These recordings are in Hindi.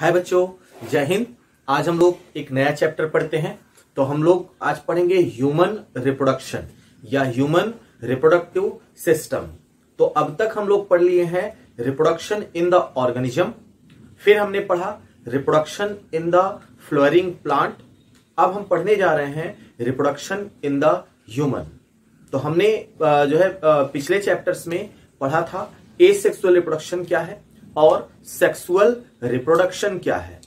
हाय बच्चों, जय हिंद। आज हम लोग एक नया चैप्टर पढ़ते हैं। तो हम लोग आज पढ़ेंगे ह्यूमन रिप्रोडक्शन या ह्यूमन रिप्रोडक्टिव सिस्टम। तो अब तक हम लोग पढ़ लिए हैं रिप्रोडक्शन इन द ऑर्गेनिज्म, फिर हमने पढ़ा reproduction in the flowering plant. अब हम पढ़ने जा रहे हैं रिप्रोडक्शन इन द ह्यूमन। तो हमने पिछले चैप्टर्स में पढ़ा था एसेक्सुअल रिप्रोडक्शन क्या है और सेक्सुअल रिप्रोडक्शन क्या है।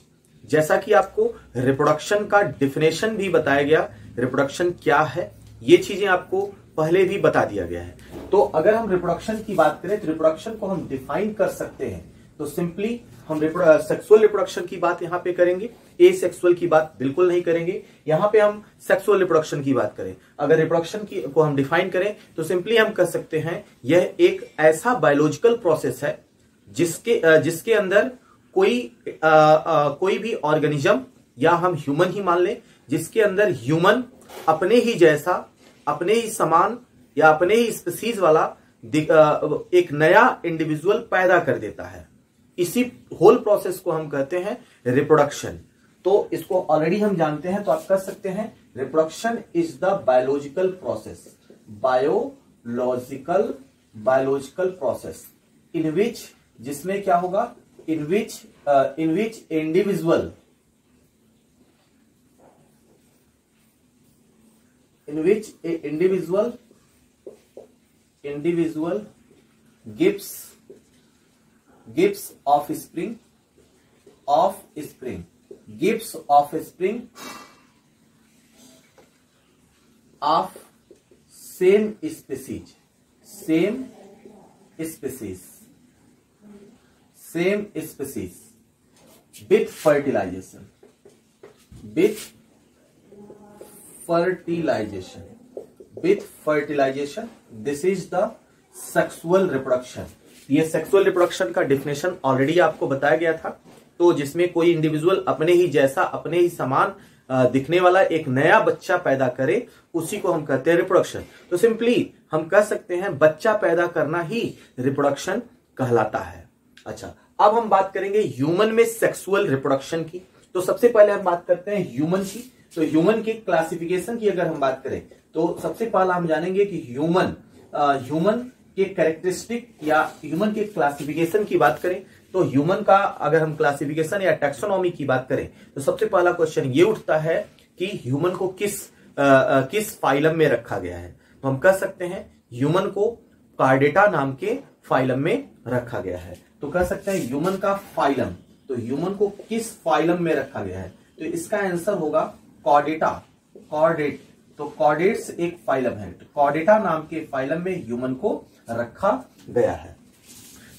जैसा कि आपको रिप्रोडक्शन का डिफिनेशन भी बताया गया, रिप्रोडक्शन क्या है ये चीजें आपको पहले भी बता दिया गया है। तो अगर हम रिप्रोडक्शन की बात करें तो रिप्रोडक्शन को हम डिफाइन कर सकते हैं। तो सिंपली हम सेक्सुअल रिप्रोडक्शन की बात यहां पे करेंगे, एसेक्सुअल की बात बिल्कुल नहीं करेंगे। यहां पे हम सेक्सुअल रिप्रोडक्शन की बात करें, अगर रिप्रोडक्शन को हम डिफाइन करें तो सिंपली हम कह सकते हैं यह एक ऐसा बायोलॉजिकल प्रोसेस है जिसके अंदर कोई भी ऑर्गेनिज्म या हम ह्यूमन ही मान लें, जिसके अंदर ह्यूमन अपने ही जैसा, अपने ही समान या अपने ही स्पीसीज वाला एक नया इंडिविजुअल पैदा कर देता है। इसी होल प्रोसेस को हम कहते हैं रिप्रोडक्शन। तो इसको ऑलरेडी हम जानते हैं, तो आप कह सकते हैं reproduction is the biological process, biological process in which, जिसमें क्या होगा, in which individual gives offspring of same species with fertilization. This is the sexual reproduction. ये सेक्सुअल रिप्रोडक्शन का डिफिनेशन ऑलरेडी आपको बताया गया था। तो जिसमें कोई इंडिविजुअल अपने ही जैसा, अपने ही समान दिखने वाला एक नया बच्चा पैदा करे, उसी को हम कहते हैं रिप्रोडक्शन। तो सिंपली हम कह सकते हैं बच्चा पैदा करना ही रिप्रोडक्शन कहलाता है। अच्छा, अब हम बात करेंगे ह्यूमन में सेक्सुअल रिप्रोडक्शन की। तो सबसे पहले हम बात करते हैं ह्यूमन की। तो ह्यूमन की क्लासिफिकेशन की अगर हम बात करें तो सबसे पहला हम जानेंगे कि ह्यूमन के कैरेक्टरिस्टिक या ह्यूमन के क्लासिफिकेशन की बात करें तो ह्यूमन का अगर हम क्लासिफिकेशन या टैक्सोनॉमी की बात करें तो सबसे पहला क्वेश्चन ये उठता है कि ह्यूमन को किस फाइलम में रखा गया है। तो हम कह सकते हैं ह्यूमन को कार्डेटा नाम के फाइलम में रखा गया है। तो कह सकते हैं ह्यूमन का फाइलम, तो ह्यूमन को किस फाइलम में रखा गया है, तो इसका आंसर होगा कॉर्डेटा। तो कॉर्डेट्स एक फाइलम है, तो कॉर्डेटा नाम के फाइलम में ह्यूमन को रखा गया है।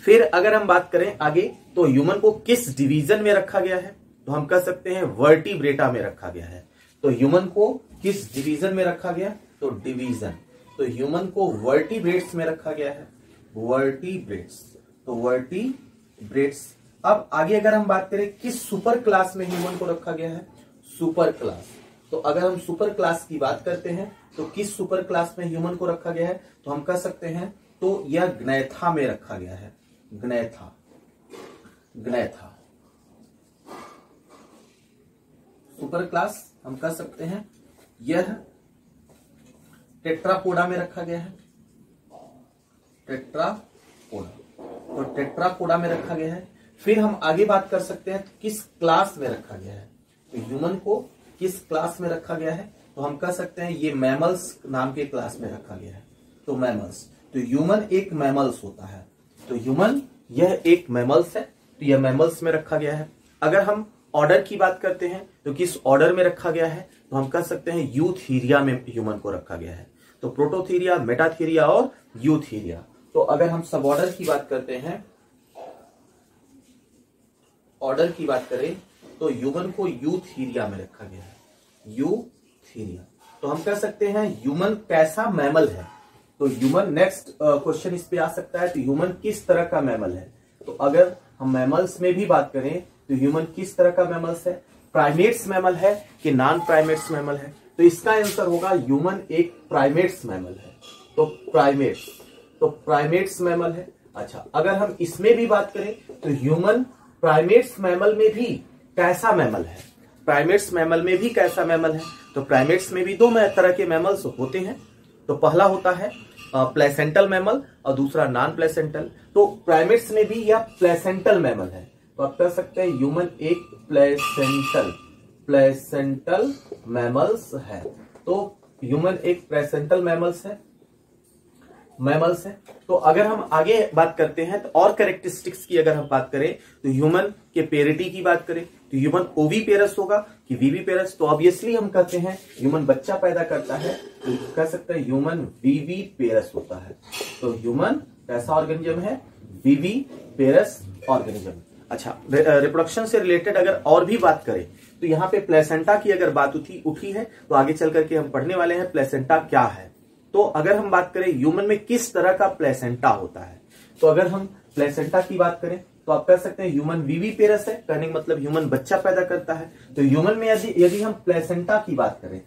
फिर अगर हम बात करें आगे तो ह्यूमन को किस डिवीजन में रखा गया है, तो हम कह सकते हैं वर्टिब्रेटा में रखा गया है। तो ह्यूमन को किस डिवीजन में रखा गया, तो डिवीजन, तो ह्यूमन को वर्टिब्रेट्स में रखा गया है, वर्टिब्रेट्स। तो वर्टिब्रेट्स। अब आगे अगर हम बात करें किस सुपर क्लास में ह्यूमन को रखा गया है, सुपर क्लास। तो अगर हम सुपर क्लास की बात करते हैं तो किस सुपर क्लास में ह्यूमन को रखा गया है, तो हम कह सकते हैं तो यह ग्नैथा में रखा गया है, ग्नैथा। सुपर क्लास हम कह सकते हैं यह टेट्रापोडा में रखा गया है, टेट्रापोडा। तो टेट्रापोडा में रखा गया है। फिर हम आगे बात कर सकते हैं किस क्लास में रखा गया है, तो ह्यूमन को किस क्लास में रखा गया है, तो हम कह सकते हैं ये मैमल्स नाम के क्लास में रखा गया है। तो मैमल्स, तो ह्यूमन एक मैमल्स होता है, तो ह्यूमन यह एक मैमल्स है, तो यह मैमल्स में रखा गया है। अगर हम ऑर्डर की बात करते हैं तो किस ऑर्डर में रखा गया है, तो हम कह सकते हैं यूथीरिया में ह्यूमन को रखा गया है। तो प्रोटोथीरिया, मेटाथीरिया और यूथीरिया। तो अगर हम सब ऑर्डर की बात करते हैं, ऑर्डर की बात करें तो ह्यूमन को यूथीरिया में रखा गया है, यूथीरिया। तो हम कह सकते हैं ह्यूमन कैसा मैमल है। तो ह्यूमन, नेक्स्ट क्वेश्चन इस पे आ सकता है, तो ह्यूमन किस तरह का मैमल है। तो अगर हम मैमल्स में भी बात करें तो ह्यूमन किस तरह का मैमल्स है, प्राइमेट्स मैमल है कि नॉन प्राइमेट्स मैमल है, तो इसका आंसर होगा ह्यूमन एक प्राइमेट्स मैमल है। तो प्राइमेट्स मैमल है। अच्छा, अगर हम इसमें भी बात करें तो ह्यूमन प्राइमेट्स मैमल में भी कैसा मैमल है, प्राइमेट्स मैमल में भी कैसा मैमल है। तो प्राइमेट्स में भी दो तरह के मैमल्स होते हैं। तो पहला होता है प्लेसेंटल मैमल और दूसरा नॉन प्लेसेंटल। तो प्राइमेट्स में भी यह प्लेसेंटल मैमल है। तो आप कह सकते हैं ह्यूमन एक प्लेसेंटल मैमल्स है। तो ह्यूमन एक प्लेसेंटल मैमल्स है। तो अगर हम आगे बात करते हैं तो और कैरेक्टरिस्टिक्स की अगर हम बात करें तो ह्यूमन के पेरिटी की बात करें तो ह्यूमन ओवी पेरस होगा कि वीवी पेरस। तो ऑब्वियसली हम कहते हैं ह्यूमन बच्चा पैदा करता है तो कह सकते हैं ह्यूमन वीवी पेरस होता है। तो ह्यूमन कैसा ऑर्गेनिज्म है, वीवी पेरस ऑर्गेनिज्म। अच्छा, रिप्रोडक्शन से रिलेटेड अगर और भी बात करें तो यहाँ पे प्लेसेंटा की अगर बात उठी है तो आगे चल करके हम पढ़ने वाले हैं प्लेसेंटा क्या है। तो अगर हम बात करें ह्यूमन में किस तरह का प्लेसेंटा होता है, तो अगर हम प्लेसेंटा की बात करें तो आप कह सकते हैं ह्यूमन वीवी पेरस है, कहने का मतलब ह्यूमन बच्चा पैदा करता है। तो ह्यूमन में यदि हम प्लेसेंटा की बात करें,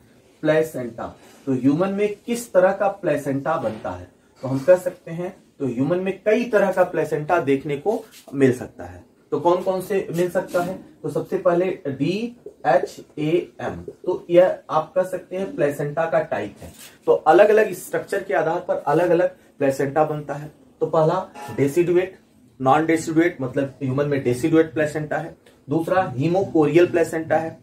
प्लेसेंटा, तो ह्यूमन में किस तरह का प्लेसेंटा बनता है, तो हम कह सकते हैं तो ह्यूमन में कई तरह का प्लेसेंटा देखने को मिल सकता है। तो कौन कौन से मिल सकता है, तो सबसे पहले DHAM, तो यह आप कह सकते हैं प्लेसेंटा का टाइप है। तो अलग अलग स्ट्रक्चर के आधार पर अलग अलग प्लेसेंटा बनता है। तो पहला डेसिडुएट, नॉन डेसिडुएट मतलब ह्यूमन में डेसिडुएट प्लेसेंटा है। दूसरा हीमोकोरियल प्लेसेंटा है।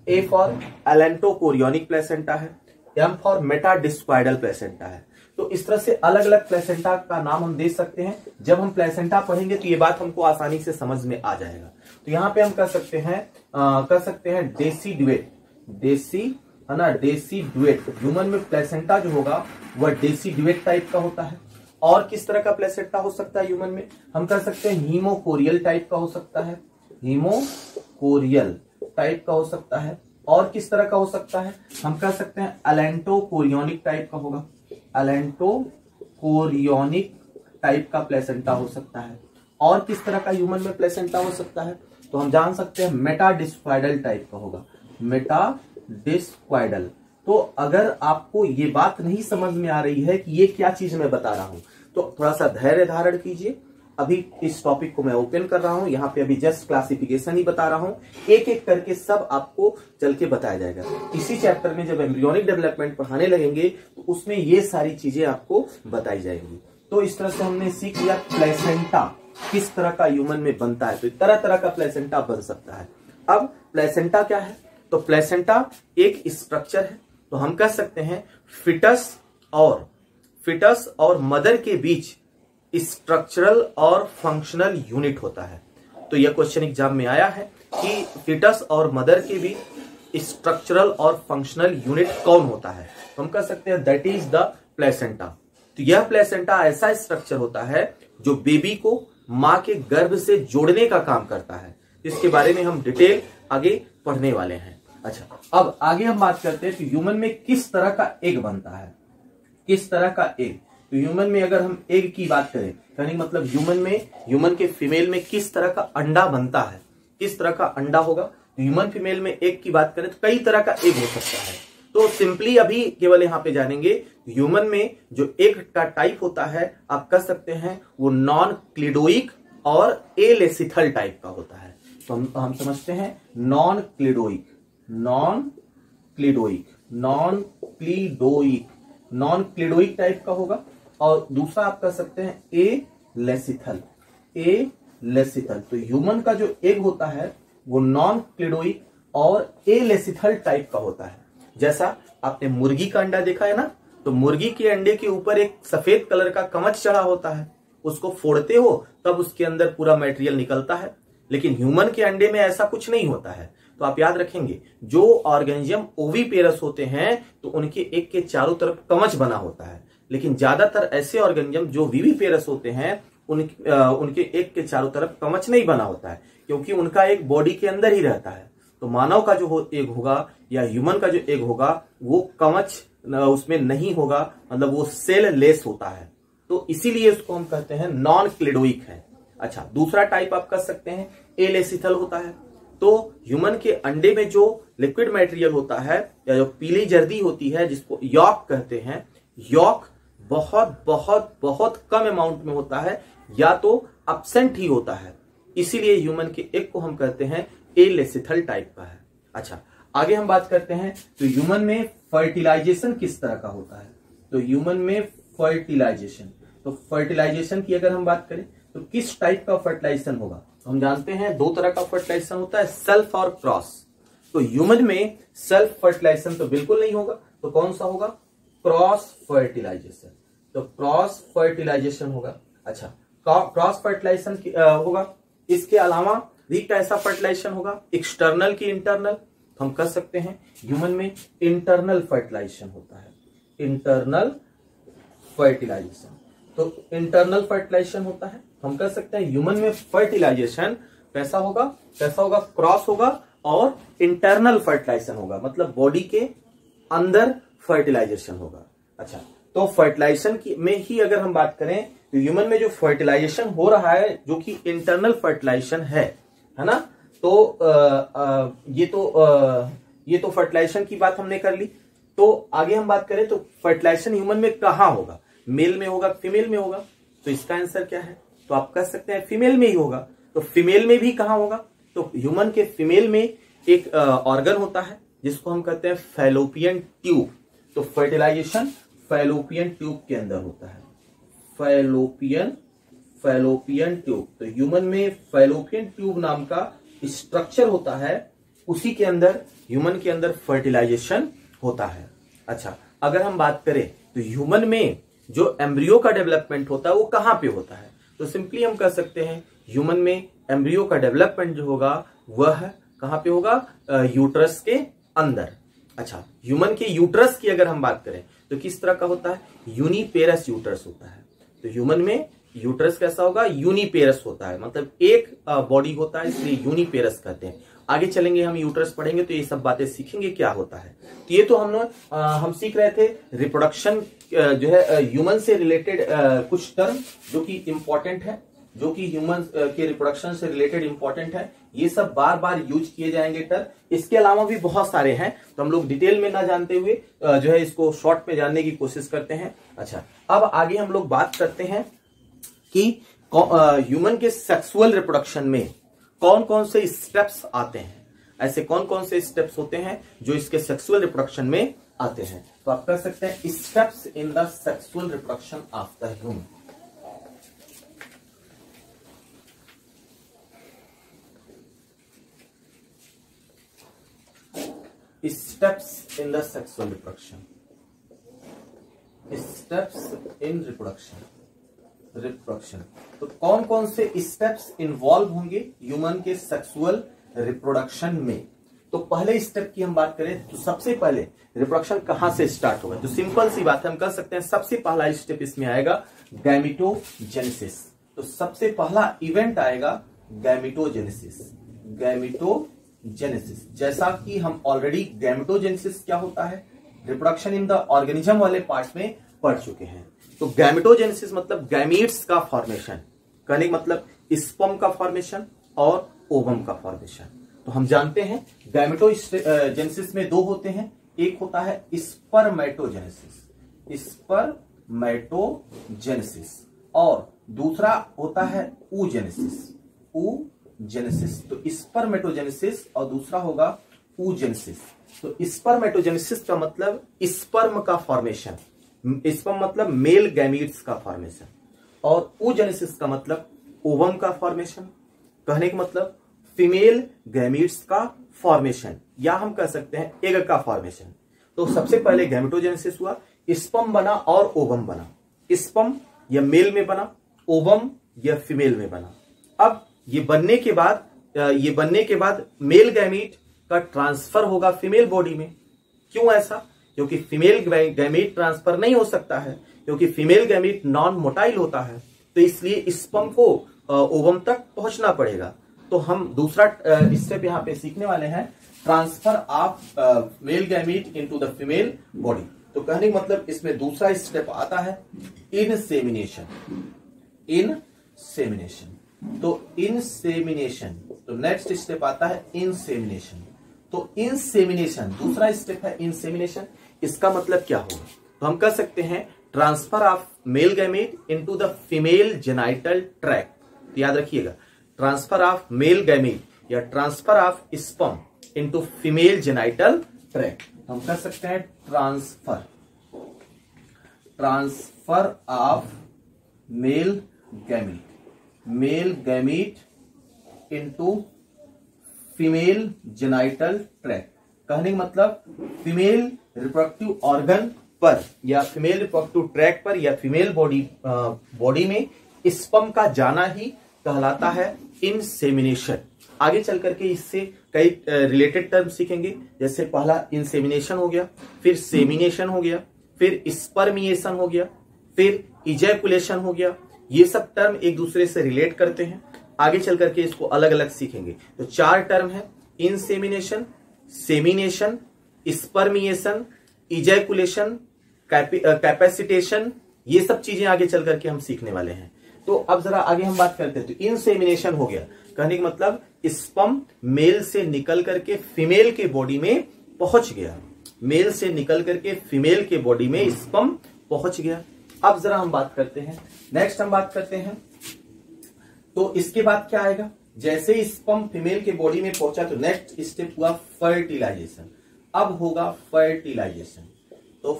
A फॉर एलेंटोकोरियोनिक प्लेसेंटा है। M फॉर मेटाडिस्क्वाइडल प्लेसेंटा है। तो इस तरह से अलग अलग प्लेसेंटा का नाम हम दे सकते हैं। जब हम प्लेसेंटा पढ़ेंगे तो ये बात हमको आसानी से समझ में आ जाएगा। तो यहाँ पे हम कह सकते हैं डेसिडुएट, है ना, डेसिडुएट। ह्यूमन में प्लेसेंटा जो होगा वह डेसिडुएट टाइप का होता है। और किस तरह का प्लेसेंटा हो सकता है ह्यूमन में, हम कह सकते हैं हीमोकोरियल टाइप का हो सकता है, हीमोकोरियल टाइप का हो सकता है। और किस तरह का हो सकता है, हम कह सकते हैं एलेंटोकोरियोनिक टाइप का होगा, एलेंटोकोरियोनिक टाइप का प्लेसेंटा हो सकता है। और किस तरह का ह्यूमन में प्लेसेंटा हो सकता है, तो हम जान सकते हैं मेटाडिस्क्वाइडल टाइप का होगा, मेटाडिस्क्वाइडल। तो अगर आपको ये बात नहीं समझ में आ रही है कि ये क्या चीज मैं बता रहा हूं तो थोड़ा सा धैर्य धारण कीजिए। अभी इस टॉपिक को मैं ओपन कर रहा हूं, यहाँ पे अभी जस्ट क्लासिफिकेशन ही बता रहा हूं, एक एक करके सब आपको चल के बताया जाएगा। इसी चैप्टर में जब एम्ब्रियोनिक डेवलपमेंट पढ़ाने लगेंगे तो उसमें ये सारी चीजें आपको बताई जाएंगी। तो इस तरह से हमने सीख लिया प्लेसेंटा किस तरह का ह्यूमन में बनता है। तो तरह तरह का प्लेसेंटा बन सकता है। अब प्लेसेंटा क्या है, तो प्लेसेंटा एक स्ट्रक्चर है। तो हम कह सकते हैं फिटस और मदर के बीच स्ट्रक्चरल और फंक्शनल यूनिट होता है। तो यह क्वेश्चन एग्जाम में आया है कि फिटस और मदर के बीच स्ट्रक्चरल और फंक्शनल यूनिट कौन होता है, तो हम कह सकते हैं दैट इज द प्लेसेंटा। तो यह प्लेसेंटा ऐसा स्ट्रक्चर होता है जो बेबी को मां के गर्भ से जोड़ने का काम करता है। इसके बारे में हम डिटेल आगे पढ़ने वाले हैं। अच्छा, अब आगे हम बात करते हैं कि ह्यूमन में किस तरह का एग बनता है, किस तरह का एग। तो ह्यूमन में अगर हम एग की बात करें यानी मतलब ह्यूमन के फीमेल में किस तरह का अंडा बनता है, किस तरह का अंडा होगा। तो ह्यूमन फीमेल में एग की बात करें तो कई तरह का एग हो सकता है। तो सिंपली अभी केवल यहाँ पे जानेंगे ह्यूमन में जो एग का टाइप होता है आप कह सकते हैं वो नॉन क्लिडोइक और एलेसिथल टाइप का होता है। तो हम समझते हैं नॉन क्लिडोइक टाइप का होगा। और दूसरा आप कह सकते हैं एलेसिथल। तो ह्यूमन का जो एग होता है वो नॉन क्लिडोइक और एलेसिथल टाइप का होता है। जैसा आपने मुर्गी का अंडा देखा है ना, तो मुर्गी के अंडे के ऊपर एक सफेद कलर का कवच चढ़ा होता है, उसको फोड़ते हो तब उसके अंदर पूरा मटेरियल निकलता है। लेकिन ह्यूमन के अंडे में ऐसा कुछ नहीं होता है। तो आप याद रखेंगे जो ऑर्गेनिज्म ओवीपेरस होते हैं तो उनके एग के चारों तरफ कवच बना होता है। लेकिन ज्यादातर ऐसे ऑर्गेनिज्म जो विविपेरस होते हैं उनके एग के चारों तरफ कवच नहीं बना होता है, क्योंकि उनका एग बॉडी के अंदर ही रहता है। तो मानव का जो एग होगा या ह्यूमन का जो एग होगा वो कवच उसमें नहीं होगा, मतलब वो सेल लेस होता है। तो इसीलिए उसको हम कहते हैं नॉन क्लिडोइक है। अच्छा, दूसरा टाइप आप कह सकते हैं एलेसिथल होता है। तो ह्यूमन के अंडे में जो लिक्विड मटेरियल होता है या जो पीली जर्दी होती है जिसको यॉक कहते हैं, यॉक बहुत बहुत बहुत कम अमाउंट में होता है या तो अब्सेंट ही होता है। इसीलिए ह्यूमन के एग को हम कहते हैं एलेसिथल टाइप का है। अच्छा, आगे हम बात करते हैं तो ह्यूमन में फर्टिलाइजेशन किस तरह का होता है। तो ह्यूमन में फर्टिलाइजेशन, तो फर्टिलाइजेशन की अगर हम बात करें तो किस टाइप का फर्टिलाइजेशन होगा, तो हम जानते हैं दो तरह का फर्टिलाइजेशन होता है, सेल्फ और क्रॉस। तो ह्यूमन में सेल्फ फर्टिलाइजेशन तो बिल्कुल नहीं होगा, तो कौन सा होगा, क्रॉस फर्टिलाइजेशन। तो क्रॉस फर्टिलाइजेशन होगा। अच्छा, क्रॉस फर्टिलाइजेशन होगा। इसके अलावा भी कैसा फर्टिलाइजेशन होगा, एक्सटर्नल की इंटरनल, तो हम कह सकते हैं ह्यूमन में इंटरनल फर्टिलाइजेशन होता है, इंटरनल फर्टिलाइजेशन। तो इंटरनल फर्टिलाइजेशन होता है, हम कह सकते हैं ह्यूमन में फर्टिलाइजेशन कैसा होगा, क्रॉस होगा और इंटरनल फर्टिलाइजेशन होगा, मतलब बॉडी के अंदर फर्टिलाइजेशन होगा। अच्छा, तो फर्टिलाइजेशन की में ही अगर हम बात करें तो ह्यूमन में जो फर्टिलाइजेशन हो रहा है जो कि इंटरनल फर्टिलाइजेशन है ना, तो ये तो फर्टिलाइजेशन की बात हमने कर ली। तो आगे हम बात करें तो फर्टिलाइजेशन ह्यूमन में कहां होगा, मेल में होगा, फीमेल में होगा, तो इसका आंसर क्या है, तो आप कह सकते हैं फीमेल में ही होगा। तो फीमेल में भी कहां होगा, तो ह्यूमन के फीमेल में एक ऑर्गन होता है जिसको हम कहते हैं फैलोपियन ट्यूब। तो फर्टिलाइजेशन फैलोपियन ट्यूब के अंदर होता है, फैलोपियन ट्यूब। तो ह्यूमन में फैलोपियन ट्यूब नाम का स्ट्रक्चर होता है, उसी के अंदर ह्यूमन के अंदर फर्टिलाइजेशन होता है। अच्छा, अगर हम बात करें तो ह्यूमन में जो एम्ब्रियो का डेवलपमेंट होता है वो कहां पे होता है, तो सिंपली हम कह सकते हैं ह्यूमन में एम्ब्रियो का डेवलपमेंट जो होगा वह कहां पे होगा, यूट्रस के अंदर। अच्छा, ह्यूमन के यूट्रस की अगर हम बात करें तो किस तरह का होता है, यूनिपेरस यूट्रस होता है। तो ह्यूमन में यूट्रस कैसा होगा, यूनिपेरस होता है, मतलब एक बॉडी होता है, इसलिए यूनिपेरस कहते हैं। आगे चलेंगे हम यूट्रस पढ़ेंगे तो ये सब बातें सीखेंगे क्या होता है। तो ये तो हम सीख रहे थे रिप्रोडक्शन जो है ह्यूमन से रिलेटेड कुछ टर्म जो कि इंपॉर्टेंट है, जो कि ह्यूमन के रिप्रोडक्शन से रिलेटेड इंपॉर्टेंट है। ये सब बार बार यूज किए जाएंगे टर्म। इसके अलावा भी बहुत सारे हैं, तो हम लोग डिटेल में ना जानते हुए जो है इसको शॉर्ट में जानने की कोशिश करते हैं। अच्छा, अब आगे हम लोग बात करते हैं कि ह्यूमन के सेक्सुअल रिप्रोडक्शन में कौन कौन से स्टेप्स आते हैं, ऐसे कौन कौन से स्टेप्स होते हैं जो इसके सेक्सुअल रिप्रोडक्शन में आते हैं। तो आप कह सकते हैं steps in the sexual reproduction of the human. Steps in the sexual reproduction, steps in reproduction. तो कौन कौन से स्टेप्स इन्वॉल्व होंगे ह्यूमन के सेक्सुअल रिप्रोडक्शन में। तो पहले स्टेप की हम बात करें तो सबसे पहले रिप्रोडक्शन कहां से स्टार्ट होगा, तो सिंपल सी बात है, हम कह सकते हैं सबसे पहला स्टेप इसमें आएगा गैमेटोजेनेसिस। तो सबसे पहला इवेंट आएगा गैमेटोजेनेसिस, गैमेटोजेनेसिस। जैसा कि हम ऑलरेडी गैमेटोजेनेसिस क्या होता है, रिप्रोडक्शन इन द ऑर्गेनिज्म वाले पार्ट में पढ़ चुके हैं। तो गैमेटोजेनेसिस मतलब गैमीट्स का फॉर्मेशन, कहने का मतलब स्पर्म का फॉर्मेशन और ओवम का फॉर्मेशन। तो हम जानते हैं गैमेटोजेनेसिस में दो होते हैं, एक होता है स्पर्मेटोजेनेसिस, स्पर्मेटोजेनेसिस, और दूसरा होता है oogenesis, oogenesis। तो स्पर्मेटोजेनेसिस और दूसरा होगा oogenesis। तो स्पर्मेटोजेनेसिस का मतलब स्पर्म का फॉर्मेशन, स्पर्म मतलब मेल गैमीट्स का फॉर्मेशन, और oogenesis का मतलब ओवम का फॉर्मेशन, कहने का मतलब फीमेल गैमीट्स का फॉर्मेशन, या हम कह सकते हैं एग का फॉर्मेशन। तो सबसे पहले गैमेटोजेनेसिस हुआ, स्पर्म बना और ओवम बना, स्पर्म या मेल में बना, ओवम या फीमेल में बना। अब ये बनने के बाद मेल गैमीट का ट्रांसफर होगा फीमेल बॉडी में। क्यों ऐसा, क्योंकि फीमेल गैमीट ट्रांसफर नहीं हो सकता है, क्योंकि फीमेल गैमीट नॉन मोटाइल होता है, तो इसलिए स्पर्म को ओवम तक पहुंचना पड़ेगा। तो हम दूसरा स्टेप यहाँ पे सीखने वाले हैं, transfer of male gamete into the female body. तो कहने का मतलब इसमें दूसरा स्टेप आता है इनसेमिनेशन, तो इनसेमिनेशन, तो नेक्स्ट स्टेप आता है इनसेमिनेशन। तो इनसेमिनेशन दूसरा स्टेप है इनसेमिनेशन। इसका मतलब क्या होगा, तो हम कह सकते हैं transfer of male gamete into the female genital tract. तो याद रखिएगा, ट्रांसफर ऑफ मेल गैमीट या transfer of sperm into female genital tract. हम कह सकते हैं transfer of male gamete into female genital tract. कहने का मतलब फीमेल रिप्रोडक्टिव ऑर्गन पर या फीमेल रिप्रोडक्टिव ट्रैक्ट पर या फीमेल बॉडी में स्पर्म का जाना ही कहलाता है इंसेमिनेशन। आगे चल करके इससे कई रिलेटेड टर्म सीखेंगे, जैसे पहला इंसेमिनेशन हो गया, फिर सेमिनेशन हो गया, फिर स्पर्मिएशन हो गया, फिर इजैकुलेशन हो गया। ये सब टर्म एक दूसरे से रिलेट करते हैं। आगे चल करके इसको अलग अलग सीखेंगे। तो 4 टर्म है, insemination, insemination, spermiation, ejaculation, capacitation. ये सब चीजें आगे चल करके हम सीखने वाले हैं। तो अब जरा आगे हम बात करते हैं। तो इंसेमिनेशन हो गया, कहने का मतलब स्पर्म मेल से निकल करके फीमेल के बॉडी में पहुंच गया। मेल से निकल करके फीमेल के बॉडी में स्पर्म पहुंच गया। अब जरा हम बात करते हैं, नेक्स्ट हम बात करते हैं। तो इसके बाद क्या आएगा, जैसे स्पर्म फीमेल के बॉडी में पहुंचा तो नेक्स्ट स्टेप हुआ फर्टिलाइजेशन। अब होगा फर्टिलाइजेशन। तो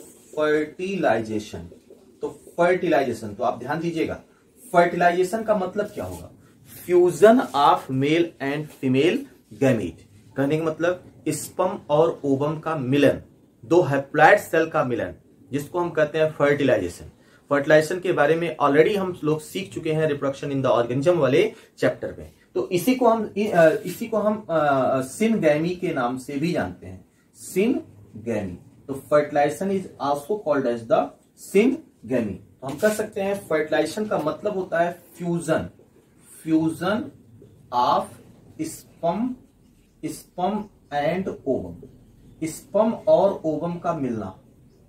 फर्टिलाइजेशन तो आप ध्यान दीजिएगा, फर्टिलाइजेशन का मतलब क्या होगा, fusion of male and female gamete. कहने का मतलब स्पर्म और ओवम का मिलन, 2 हैप्लॉइड सेल का मिलन, जिसको हम कहते हैं फर्टिलाइजेशन। फर्टिलाइजेशन के बारे में ऑलरेडी हम लोग सीख चुके हैं रिप्रोडक्शन इन द ऑर्गेनिज्म वाले चैप्टर में। तो इसी को हम सिनगैमी के नाम से भी जानते हैं, सिनगैमी। तो fertilisation is also called as the syngamy. तो हम कह सकते हैं फर्टिलाइजेशन का मतलब होता है fusion of sperm and ovum, sperm और ओवम का मिलना,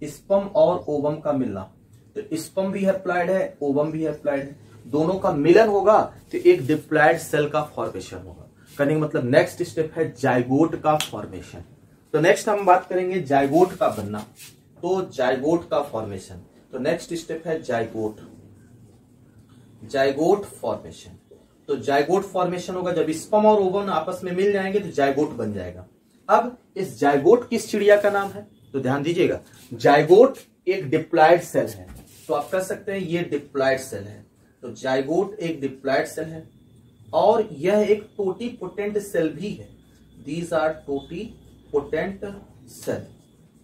स्पर्म और ओवम का मिलना। तो स्पर्म भी हैप्लॉइड है, ओवम भी हैप्लॉइड है, दोनों का मिलन होगा तो एक डिप्लॉइड सेल का फॉर्मेशन होगा। कहने का मतलब नेक्स्ट स्टेप है जाइगोट का फॉर्मेशन। तो नेक्स्ट हम बात करेंगे जाइगोट का बनना, तो जाइगोट का फॉर्मेशन। तो नेक्स्ट स्टेप है जाइगोट फॉर्मेशन। तो जाइगोट फॉर्मेशन होगा जब स्पर्म और ओवम आपस में मिल जाएंगे तो जाइगोट बन जाएगा। अब इस जाइगोट किस चिड़िया का नाम है, तो ध्यान दीजिएगा, जाइगोट एक डिप्लॉइड सेल है। तो आप कह सकते हैं ये डिप्लॉइड सेल है। तो जाइगोट एक डिप्लॉइड सेल है और यह एक टोटीपोटेंट सेल भी है। These are totipotent cell.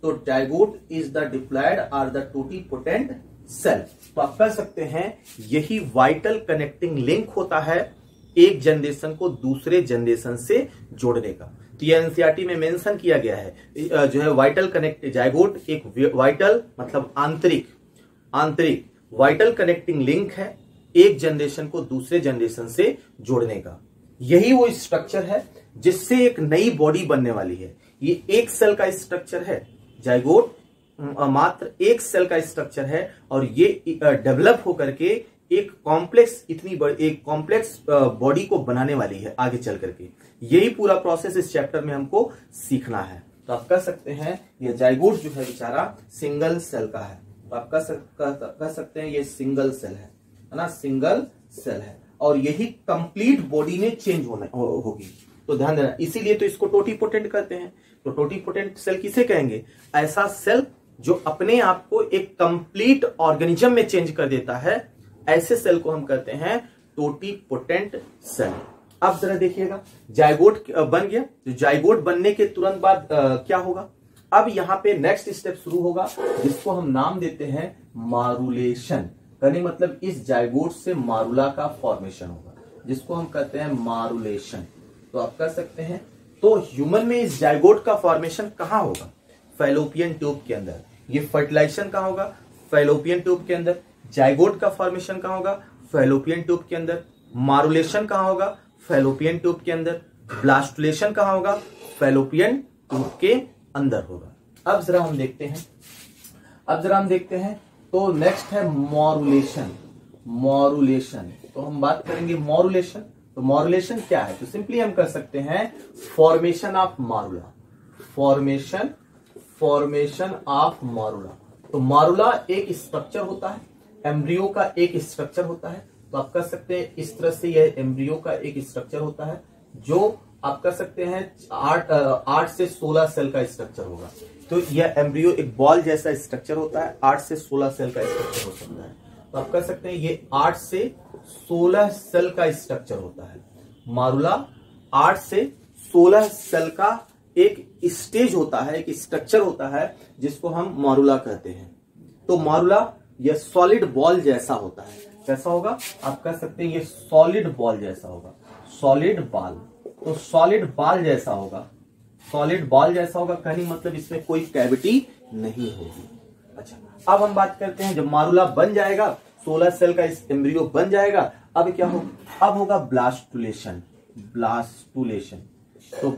तो जाइगोट इज द डिप्लॉइड और द टोटीपोटेंट सेल। तो आप कह सकते हैं यही वाइटल कनेक्टिंग लिंक होता है एक जनरेशन को दूसरे जनरेशन से जोड़ने का। तो ये एनसीईआरटी में मेंशन किया गया है, जो है वाइटल कनेक्ट, जाइगोट एक वाइटल मतलब आंतरिक वाइटल कनेक्टिंग लिंक है एक जनरेशन को दूसरे जनरेशन से जोड़ने का। यही वो स्ट्रक्चर है जिससे एक नई बॉडी बनने वाली है। ये एक सेल का स्ट्रक्चर है, जाइगोट मात्र एक सेल का स्ट्रक्चर है और ये डेवलप होकर के एक कॉम्प्लेक्स बॉडी को बनाने वाली है आगे चल करके। यही पूरा प्रोसेस इस चैप्टर में हमको सीखना है। तो आप कह सकते हैं ये जाइगोट जो है बेचारा सिंगल सेल का है। तो आप कह सकते हैं ये सिंगल सेल है ना, सिंगल सेल है और यही कंप्लीट बॉडी में चेंज होगी। तो ध्यान देना, इसीलिए तो इसको टोटीपोटेंट कहते हैं। तो टोटीपोटेंट सेल किसे कहेंगे, ऐसा सेल जो अपने आप को एक कंप्लीट ऑर्गेनिज्म में चेंज कर देता है, ऐसे सेल को हम कहते हैं टोटीपोटेंट सेल। अब जरा देखिएगा, जाइगोट बन गया। तो जाइगोट बनने के तुरंत बाद क्या होगा, अब यहां पे नेक्स्ट स्टेप शुरू होगा जिसको हम नाम देते हैं मारुलेशन। कहने मतलब इस जाइगोट से मारुला का फॉर्मेशन होगा, जिसको हम कहते हैं मारुलेशन। तो आप कह सकते हैं, तो ह्यूमन में इस जाइगोट का फॉर्मेशन कहां होगा, फैलोपियन ट्यूब के अंदर। ये फर्टिलाइजेशन कहां होगा, फैलोपियन ट्यूब के अंदर। जाइगोट का फॉर्मेशन कहां होगा, फैलोपियन ट्यूब के अंदर। मारुलेशन कहां होगा, फैलोपियन ट्यूब के अंदर। ब्लास्टुलेशन कहां होगा, फैलोपियन ट्यूब के अंदर होगा। अब जरा हम देखते हैं, तो नेक्स्ट है मॉरुलेशन। तो हम बात करेंगे मॉरुलेशन। तो मॉरुलेशन क्या है, तो सिंपली हम कर सकते हैं फॉर्मेशन ऑफ मारुला, फॉर्मेशन ऑफ मारुला। तो मारुला एक स्ट्रक्चर होता है, एम्ब्रियो का एक स्ट्रक्चर होता है। तो आप कह सकते हैं इस तरह से यह एम्ब्रियो का एक स्ट्रक्चर होता है, जो आप कह सकते हैं 8 से 16 सेल का स्ट्रक्चर होगा। तो यह एम्ब्रियो एक बॉल जैसा स्ट्रक्चर होता है, 8 से 16 सेल का स्ट्रक्चर हो सकता है। तो आप कह सकते हैं ये 8 से 16 सेल का स्ट्रक्चर होता है। मारुला 8 से 16 सेल का एक स्टेज होता है, एक स्ट्रक्चर होता है, जिसको हम मारुला कहते हैं। तो मारुला यह सॉलिड बॉल जैसा होता है। कैसा होगा? आप कह सकते हैं ये सॉलिड बॉल जैसा होगा, सॉलिड बॉल। तो सॉलिड बॉल जैसा होगा, सॉलिड बॉल जैसा होगा कहने मतलब इसमें कोई कैविटी नहीं होगी। अच्छा, अब हम बात करते हैं जब मारुला बन जाएगा, 16 सेल का एम्ब्रियो बन जाएगा, अब क्या होगा? अब होगा ब्लास्टुलेशन। ब्लास्टुलेशन तो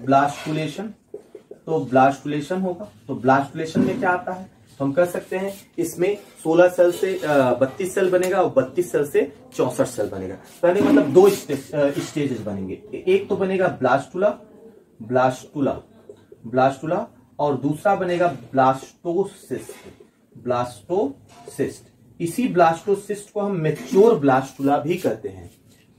ब्लास्टुलेशन होगा। तो ब्लास्टुलेशन में क्या आता है? तो हम कह सकते हैं इसमें 16 सेल से 32 सेल बनेगा और 32 सेल से 64 सेल बनेगा। कहने मतलब 2 स्टेजेस बनेंगे। एक तो बनेगा ब्लास्टुला और दूसरा बनेगा ब्लास्टोसिस्ट। इसी ब्लास्टोसिस्ट को हम मैच्योर ब्लास्टुला भी कहते हैं।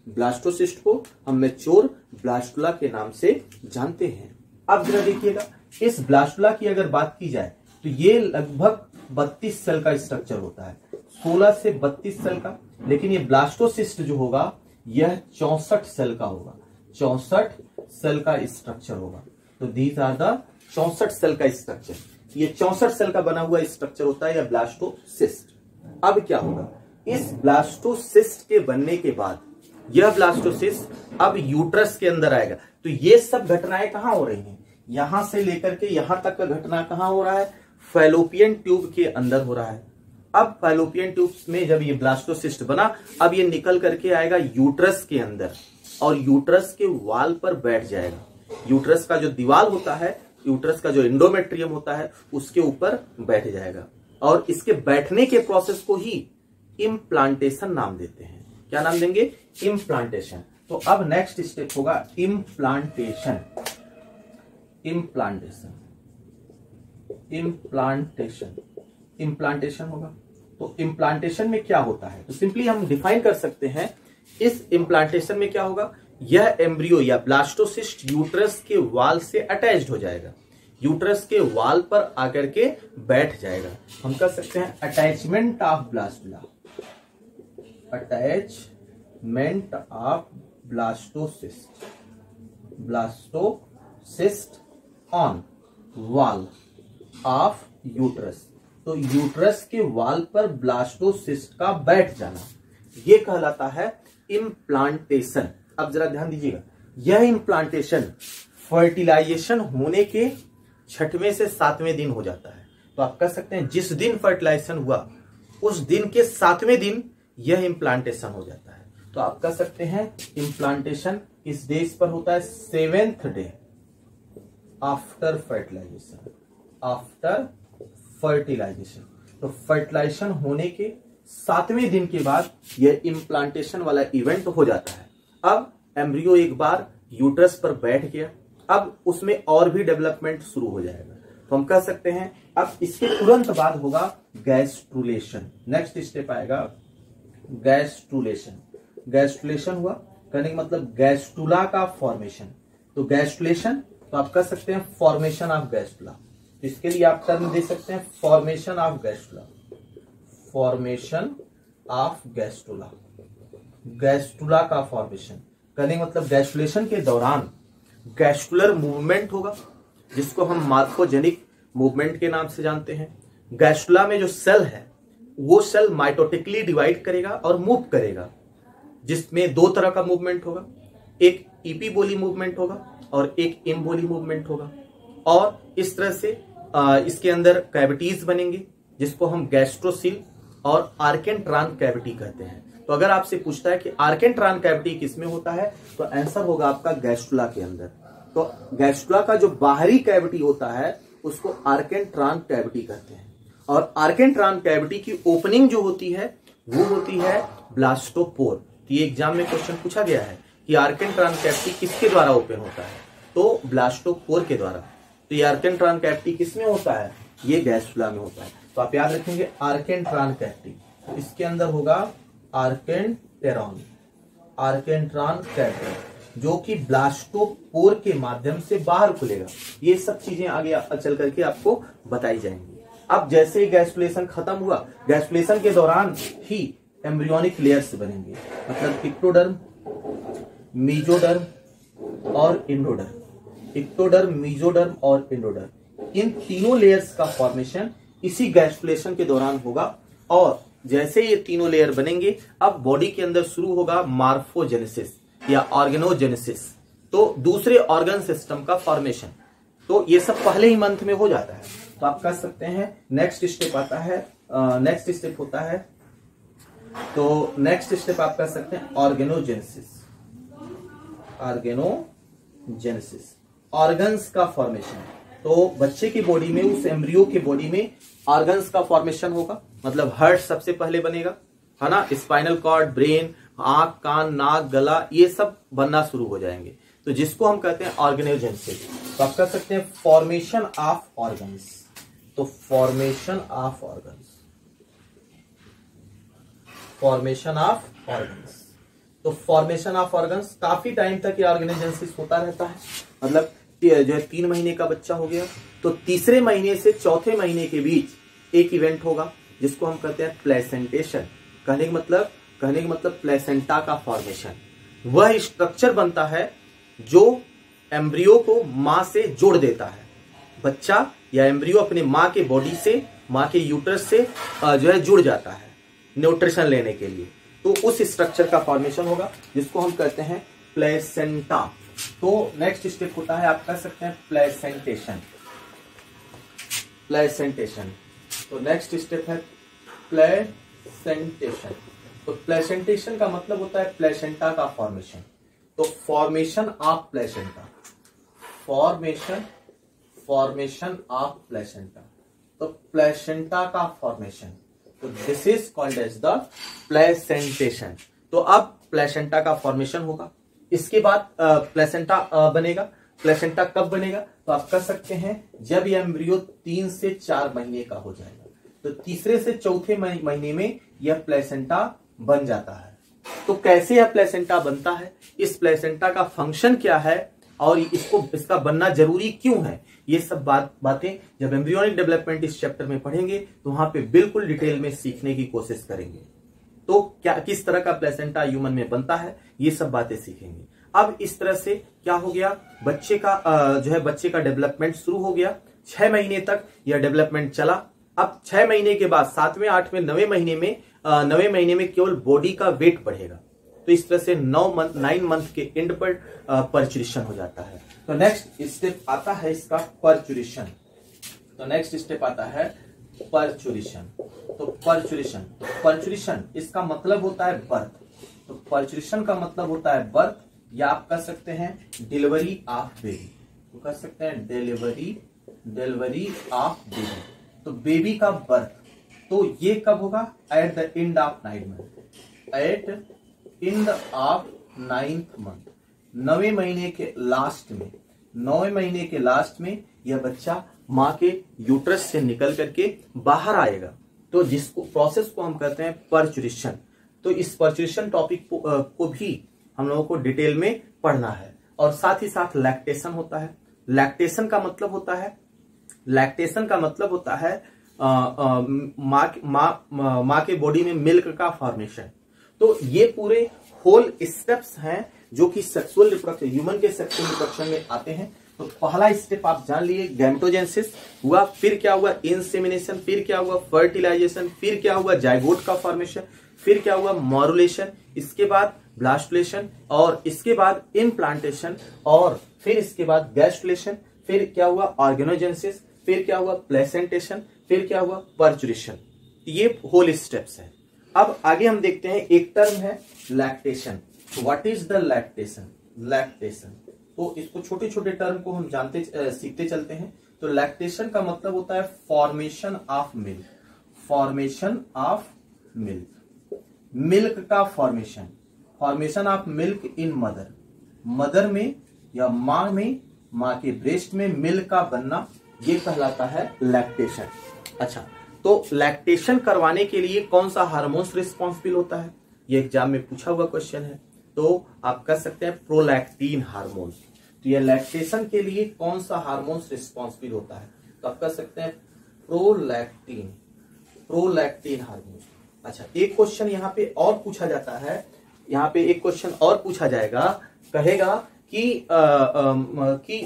ब्लास्टोसिस्ट को हम मैच्योर ब्लास्टुला के नाम से जानते हैं। अब जरा देखिएगा, इस ब्लास्टुला की अगर बात की जाए तो ये लगभग 32 सेल का स्ट्रक्चर होता है, 16 से 32 सेल का। लेकिन ये ब्लास्टोसिस्ट जो होगा यह 64 सेल का होगा, 64 सेल का स्ट्रक्चर होगा। तो दीज आर द 64 सेल का स्ट्रक्चर। ये 64 सेल का बना हुआ स्ट्रक्चर होता है या ब्लास्टोसिस्ट। अब क्या होगा? इस ब्लास्टोसिस्ट के बनने के बाद यह ब्लास्टोसिस्ट अब यूट्रस के अंदर आएगा। तो ये सब घटनाएं कहां हो रही हैं? यहां से लेकर के यहां तक का घटना कहां हो रहा है? फैलोपियन ट्यूब के अंदर हो रहा है। अब फैलोपियन ट्यूब में जब ये ब्लास्टोसिस्ट बना, अब ये निकल करके आएगा यूट्रस के अंदर और यूट्रस के वाल पर बैठ जाएगा। यूट्रस का जो दीवार होता है, यूट्रस का जो एंडोमेट्रियम होता है, उसके ऊपर बैठ जाएगा। और इसके बैठने के प्रोसेस को ही इम्प्लांटेशन नाम देते हैं। क्या नाम देंगे? इम्प्लांटेशन। तो अब नेक्स्ट स्टेप होगा इम्प्लांटेशन। इम्प्लांटेशन होगा। तो इम्प्लांटेशन में क्या होता है? तो सिंपली हम डिफाइन कर सकते हैं, इस इम्प्लांटेशन में क्या होगा? यह एम्ब्रियो या ब्लास्टोसिस्ट यूट्रस के वाल से अटैच्ड हो जाएगा, यूट्रस के वाल पर आकर के बैठ जाएगा। हम कह सकते हैं attachment of blastula, attachment of blastocyst on wall of uterus. तो यूट्रस के वाल पर ब्लास्टोसिस्ट का बैठ जाना, यह कहलाता है इम्प्लांटेशन। अब जरा ध्यान दीजिएगा, यह इम्प्लांटेशन फर्टिलाइजेशन होने के 6वें से 7वें दिन हो जाता है। तो आप कह सकते हैं जिस दिन फर्टिलाइजेशन हुआ उस दिन के 7वें दिन यह इम्प्लांटेशन हो जाता है। तो आप कह सकते हैं इम्प्लांटेशन किस डेज पर होता है? 7th day after fertilisation. तो फर्टिलाइजेशन होने के 7वें दिन के बाद यह इम्प्लांटेशन वाला इवेंट हो जाता है। अब एम्ब्रियो एक बार यूट्रस पर बैठ गया, अब उसमें और भी डेवलपमेंट शुरू हो जाएगा। तो हम कह सकते हैं अब इसके तुरंत बाद होगा गैस्ट्रुलेशन। नेक्स्ट स्टेप आएगा गैस्ट्रुलेशन हुआ, कहने का मतलब गैस्ट्रुला का फॉर्मेशन। तो गैस्ट्रुलेशन, तो आप कह सकते हैं फॉर्मेशन ऑफ गैस्ट्रुला। तो इसके लिए आप टर्म दे सकते हैं फॉर्मेशन ऑफ गैस्ट्रुला, गैस्ट्रुला का फॉर्मेशन। कहने का मतलब गैस्ट्रुलेशन के दौरान गैस्ट्रुलर मूवमेंट होगा, जिसको हम मार्फोजेनिक मूवमेंट के नाम से जानते हैं। गैस्ट्रुला में जो सेल है वो सेल माइटोटिकली डिवाइड करेगा और मूव करेगा, जिसमें 2 तरह का मूवमेंट होगा, एक ईपीबोली मूवमेंट होगा और एक इम्बोली मूवमेंट होगा। और इस तरह से इसके अंदर कैविटीज बनेंगे, जिसको हम गैस्ट्रोसिल और आर्केंट्रान कैविटी कहते हैं। तो अगर आपसे पूछता है कि आर्केंट्रान कैविटी किसमें होता है, तो आंसर होगा आपका गैस्ट्रुला के अंदर। तो गैस्ट्रुला का जो बाहरी कैविटी होता है उसको आर्केंट्रान कैविटी कहते हैं। और आर्केंट्रान कैविटी की ओपनिंग जो होती है वो होती है ब्लास्टोपोर। तो ये एग्जाम में क्वेश्चन पूछा गया है कि आर्केंट्रान कैविटी किसके द्वारा ओपन होता है, तो ब्लास्टोपोर के द्वारा। तो ये आर्केंट्रान कैविटी किसमें होता है? ये गैस्ट्रुला में होता है। तो आप याद रखेंगे आर्केंट्रान कैविटी, तो इसके अंदर होगा आर्केंट्रान कैटेरॉन, आर्केंट्रॉन कैटेरॉन, जो कि ब्लास्टोपोर के माध्यम से बाहर खुलेगा। ये सब चीजें आगे चल करके आपको बताई जाएंगी। अब जैसे ही गैस्ट्रुलेशन खत्म हुआ, गैस्ट्रुलेशन के दौरान ही एम्ब्रियोनिक लेयर्स बनेंगे, मतलब इक्टोडर्म, मीजोडर्म और इंडोडर्म। इक्टोडर्म, मीजोडर्म और इंडोडर्म, इन तीनों लेयर्स का फॉर्मेशन इसी गैस्ट्रुलेशन के दौरान होगा। और जैसे ये तीनों लेयर बनेंगे, अब बॉडी के अंदर शुरू होगा मार्फोजेनेसिस या ऑर्गेनोजेनेसिस, तो दूसरे ऑर्गन सिस्टम का फॉर्मेशन। तो ये सब पहले ही मंथ में हो जाता है। तो आप कह सकते हैं नेक्स्ट स्टेप आता है, नेक्स्ट स्टेप होता है, तो नेक्स्ट स्टेप आप कह सकते हैं ऑर्गेनोजेनेसिस। ऑर्गेनोजेनेसिस, ऑर्गन्स का फॉर्मेशन। तो बच्चे की बॉडी में, उस एम्ब्रियो के बॉडी में ऑर्गन्स का फॉर्मेशन होगा, मतलब हार्ट सबसे पहले बनेगा, है ना, स्पाइनल कॉर्ड, ब्रेन, आंख, कान, नाक, गला, ये सब बनना शुरू हो जाएंगे। तो जिसको हम कहते हैं ऑर्गेनोजेनेसिस। तो आप कह सकते हैं फॉर्मेशन ऑफ ऑर्गन्स। तो formation of organs, formation of organs. तो फॉर्मेशन ऑफ ऑर्गन्स काफी टाइम तक ये ऑर्गेनोजेनेसिस होता रहता है। मतलब जो है 3 महीने का बच्चा हो गया, तो तीसरे महीने से चौथे महीने के बीच एक इवेंट होगा जिसको हम कहते हैं प्लेसेंटेशन। कहने का मतलब प्लेसेंटा का फॉर्मेशन। वह स्ट्रक्चर बनता है जो एम्ब्रियो को मां से जोड़ देता है। बच्चा या एम्ब्रियो अपने मां के बॉडी से, मां के यूट्रस से जो है जुड़ जाता है न्यूट्रिशन लेने के लिए। तो उस स्ट्रक्चर का फॉर्मेशन होगा जिसको हम कहते हैं प्लेसेंटा। तो नेक्स्ट स्टेप होता है, आप कह सकते हैं प्लेसेंटेशन। प्लेसेंटेशन, तो नेक्स्ट स्टेप है प्लेसेंटेशन। तो प्लेसेंटेशन का मतलब होता है प्लेसेंटा का फॉर्मेशन। तो formation of placenta, formation of placenta, तो प्लेसेंटा का फॉर्मेशन, तो this is called as the placentation. तो अब प्लेसेंटा का फॉर्मेशन होगा, इसके बाद प्लेसेंटा बनेगा। प्लेसेंटा कब बनेगा? तो आप कह सकते हैं जब ये एम्ब्रियो 3 से 4 महीने का हो जाएगा, तो तीसरे से चौथे महीने में यह प्लेसेंटा बन जाता है। तो कैसे यह प्लेसेंटा बनता है, इस प्लेसेंटा का फंक्शन क्या है और इसका बनना जरूरी क्यों है, ये सब बातें जब एम्ब्रियोनिक डेवलपमेंट इस चैप्टर में पढ़ेंगे तो वहां पे बिल्कुल डिटेल में सीखने की कोशिश करेंगे। तो किस तरह का प्लेसेंटा ह्यूमन में बनता है, ये सब बातें सीखेंगे। अब इस तरह से क्या हो गया, बच्चे का डेवलपमेंट शुरू हो गया। 6 महीने तक यह डेवलपमेंट चला। अब 6 महीने के बाद 7वें, 8वें, 9वें महीने में केवल बॉडी का वेट बढ़ेगा। तो इस तरह से 9 मंथ के एंड पर पर्चुरेशन हो जाता है। तो नेक्स्ट स्टेप आता है इसका पर्चुरेशन। तो नेक्स्ट स्टेप आता है पर्चुरेशन। तो पर्चुरेशन इसका मतलब होता है बर्थ। तो पर्चुरेशन का मतलब होता है बर्थ, या आप कह सकते हैं डिलीवरी ऑफ बेबी। तो कह सकते हैं डिलीवरी ऑफ बेबी। तो बेबी का बर्थ, तो ये कब होगा? At the end of 9th month. At end of 9th month, 9वें महीने के लास्ट में, 9वें महीने के लास्ट में यह बच्चा मां के यूट्रस से निकल करके बाहर आएगा। तो जिसको प्रोसेस को हम कहते हैं पर्चुरेशन। तो इस पर्चुरेशन टॉपिक को भी हम लोगों को डिटेल में पढ़ना है। और साथ ही साथ लैक्टेशन होता है। लैक्टेशन का मतलब होता है माँ के बॉडी में मिल्क का फॉर्मेशन। तो ये पूरे होल स्टेप्स हैं जो कि सेक्सुअल रिप्रोडक्शन, ह्यूमन के सेक्सुअल रिप्रोडक्शन में आते हैं। तो पहला स्टेप आप जान लिए, गैमेटोजेनेसिस हुआ, फिर क्या हुआ? इंसेमिनेशन, फिर क्या हुआ? फर्टिलाइजेशन, फिर क्या हुआ? जाइगोट का फॉर्मेशन, फिर क्या हुआ? मॉरुलेशन, इसके बाद ब्लास्टुलेशन, और इसके बाद इम्प्लांटेशन, और फिर इसके बाद गैस्ट्रुलेशन, फिर क्या हुआ? ऑर्गेनोजेनेसिस, फिर क्या हुआ? प्लेसेंटेशन, फिर क्या हुआ? पर्चुरेशन। ये होल स्टेप्स है। अब आगे हम देखते हैं, एक टर्म है lactation. What is the lactation? Lactation, तो इसको छोटे छोटे टर्म को हम सीखते चलते हैं। तो लैक्टेशन का मतलब होता है formation of milk. Formation of milk, milk का formation of milk in mother. Mother में या मां में, मां के ब्रेस्ट में मिल्क का बनना, ये कहलाता है लैक्टेशन। अच्छा, तो लैक्टेशन करवाने के लिए कौन सा हार्मोन्स रिस्पॉन्सिबल होता है? ये एग्जाम में पूछा हुआ क्वेश्चन है। तो आप कर सकते हैं प्रोलैक्टिन हार्मोन। तो ये लैक्टेशन के लिए कौन सा हार्मोन रिस्पॉन्सिबल होता है, तो आप कर सकते हैं प्रोलैक्टिन हार्मोन। अच्छा, एक क्वेश्चन यहाँ पे और पूछा जाता है, यहाँ पे एक क्वेश्चन और पूछा जाएगा, कहेगा कि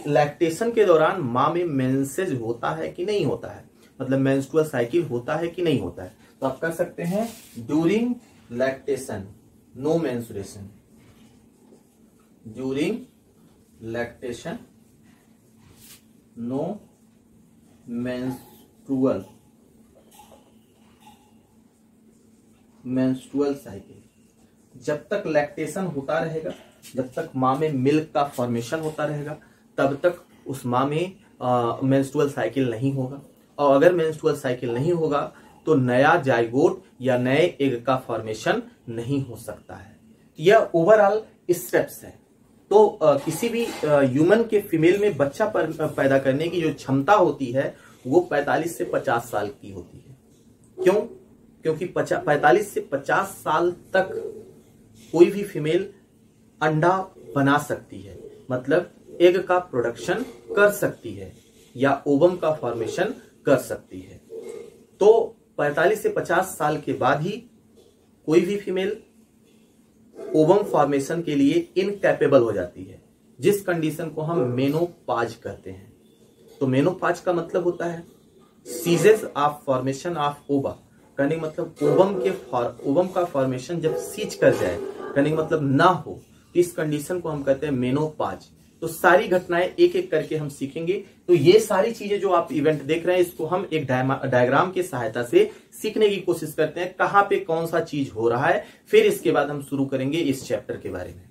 लैक्टेशन के दौरान माँ में मेंसेज होता है कि नहीं होता है, मतलब मेंस्ट्रुअल साइकिल होता है कि नहीं होता है। तो आप कर सकते हैं during lactation no menstruation, during lactation no menstrual cycle. जब तक लैक्टेशन होता रहेगा, जब तक माँ में मिल्क का फॉर्मेशन होता रहेगा, तब तक उस माँ में मेंस्ट्रुअल साइकिल नहीं होगा। और अगर मेंस्ट्रुअल साइकिल नहीं होगा तो नया जाइगोट या नए एग का फॉर्मेशन नहीं हो सकता है। यह ओवरऑल स्टेप्स है। तो किसी भी ह्यूमन के फीमेल में बच्चा पैदा करने की जो क्षमता होती है वो 45 से 50 साल की होती है। क्यों? क्योंकि 45 से 50 साल तक कोई भी फीमेल अंडा बना सकती है, मतलब एग का प्रोडक्शन कर सकती है या ओवम का फॉर्मेशन कर सकती है। तो 45 से 50 साल के बाद ही कोई भी फीमेल ओवम फॉर्मेशन के लिए इनकैपेबल हो जाती है, जिस कंडीशन को हम मेनोपाज कहते हैं। तो मेनोपाज का मतलब होता है सीजेस ऑफ फॉर्मेशन ऑफ ओवा, कहने का मतलब ओवम का फॉर्मेशन जब सीज कर जाए, कहने का मतलब ना हो, तो इस कंडीशन को हम कहते हैं मेनोपाज। तो सारी घटनाएं एक एक करके हम सीखेंगे। तो ये सारी चीजें जो आप इवेंट देख रहे हैं, इसको हम एक डायग्राम की सहायता से सीखने की कोशिश करते हैं, कहां पे कौन सा चीज हो रहा है। फिर इसके बाद हम शुरू करेंगे इस चैप्टर के बारे में।